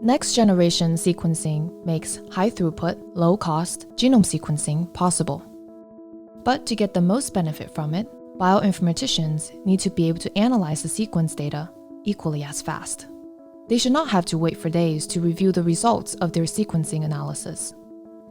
Next-generation sequencing makes high-throughput, low-cost genome sequencing possible. But to get the most benefit from it, bioinformaticians need to be able to analyze the sequence data equally as fast. They should not have to wait for days to review the results of their sequencing analysis.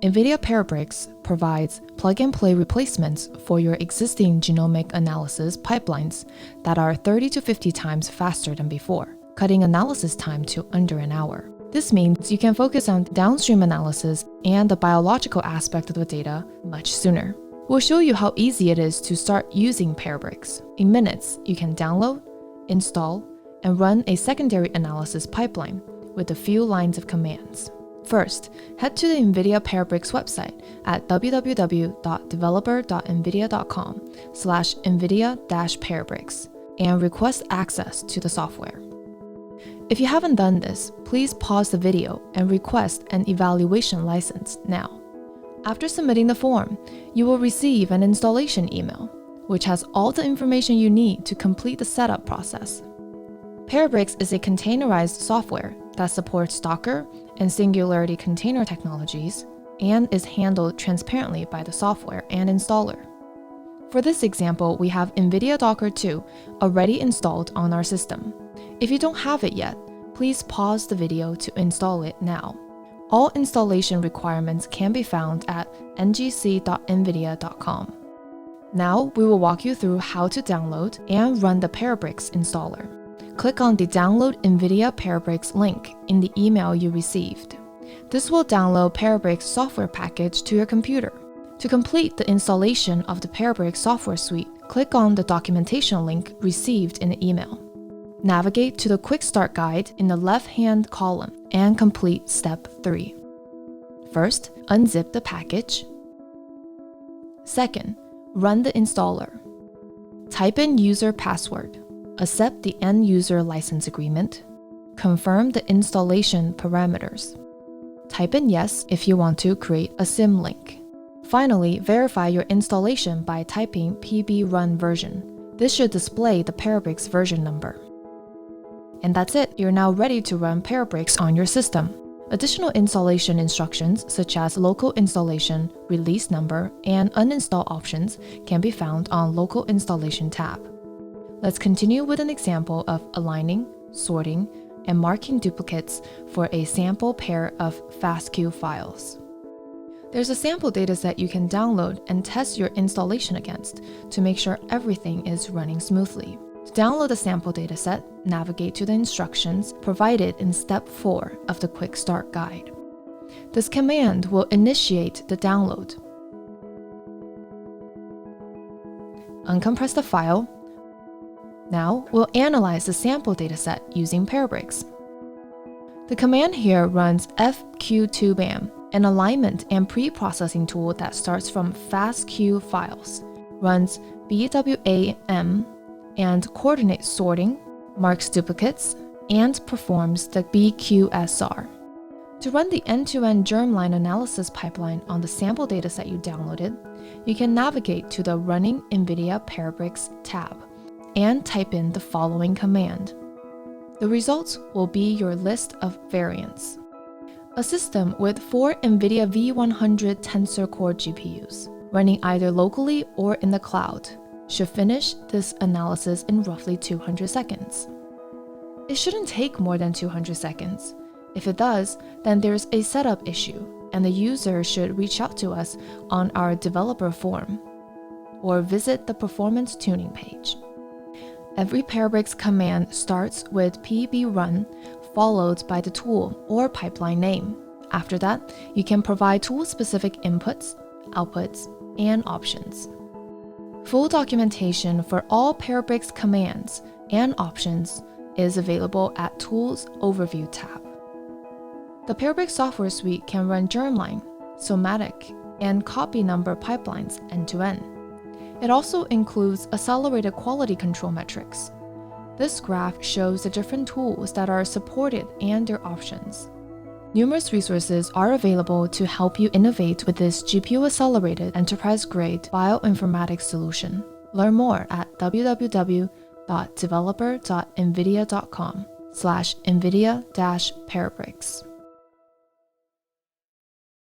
NVIDIA Parabricks provides plug-and-play replacements for your existing genomic analysis pipelines that are 30 to 50 times faster than before, cutting analysis time to under an hour. This means you can focus on downstream analysis and the biological aspect of the data much sooner. We'll show you how easy it is to start using Parabricks. In minutes, you can download, install, and run a secondary analysis pipeline with a few lines of commands. First, head to the NVIDIA Parabricks website at www.developer.nvidia.com/nvidia-parabricks and request access to the software. If you haven't done this, please pause the video and request an evaluation license now. After submitting the form, you will receive an installation email, which has all the information you need to complete the setup process. Parabricks is a containerized software that supports Docker and Singularity container technologies and is handled transparently by the software and installer. For this example, we have NVIDIA Docker 2 already installed on our system. If you don't have it yet, please pause the video to install it now. All installation requirements can be found at ngc.nvidia.com. Now we will walk you through how to download and run the Parabricks installer. Click on the Download NVIDIA Parabricks link in the email you received. This will download Parabricks software package to your computer. To complete the installation of the Parabricks software suite, click on the documentation link received in the email. Navigate to the Quick Start Guide in the left-hand column and complete Step 3. First, unzip the package. Second, run the installer. Type in user password. Accept the end-user license agreement. Confirm the installation parameters. Type in yes if you want to create a symlink. Finally, verify your installation by typing pbrun version. This should display the Parabricks version number. And that's it, you're now ready to run Parabricks on your system. Additional installation instructions such as local installation, release number, and uninstall options can be found on Local Installation tab. Let's continue with an example of aligning, sorting, and marking duplicates for a sample pair of FASTQ files. There's a sample dataset you can download and test your installation against to make sure everything is running smoothly. To download the sample dataset, navigate to the instructions provided in Step 4 of the Quick Start Guide. This command will initiate the download. Uncompress the file. Now, we'll analyze the sample dataset using Parabricks. The command here runs fq2bam, an alignment and pre-processing tool that starts from FASTQ files, runs bwam, and coordinate sorting, marks duplicates, and performs the BQSR. To run the end-to-end germline analysis pipeline on the sample dataset you downloaded, you can navigate to the Running NVIDIA Parabricks tab and type in the following command. The results will be your list of variants. A system with 4 NVIDIA V100 Tensor Core GPUs, running either locally or in the cloud, should finish this analysis in roughly 200 seconds. It shouldn't take more than 200 seconds. If it does, then there's a setup issue, and the user should reach out to us on our developer forum or visit the performance tuning page. Every Parabricks command starts with pbrun followed by the tool or pipeline name. After that, you can provide tool-specific inputs, outputs, and options. Full documentation for all Parabricks commands and options is available at Tools Overview tab. The Parabricks software suite can run germline, somatic, and copy number pipelines end-to-end. It also includes accelerated quality control metrics. This graph shows the different tools that are supported and their options. Numerous resources are available to help you innovate with this GPU-accelerated enterprise-grade bioinformatics solution. Learn more at www.developer.nvidia.com. /NVIDIA-Parabricks.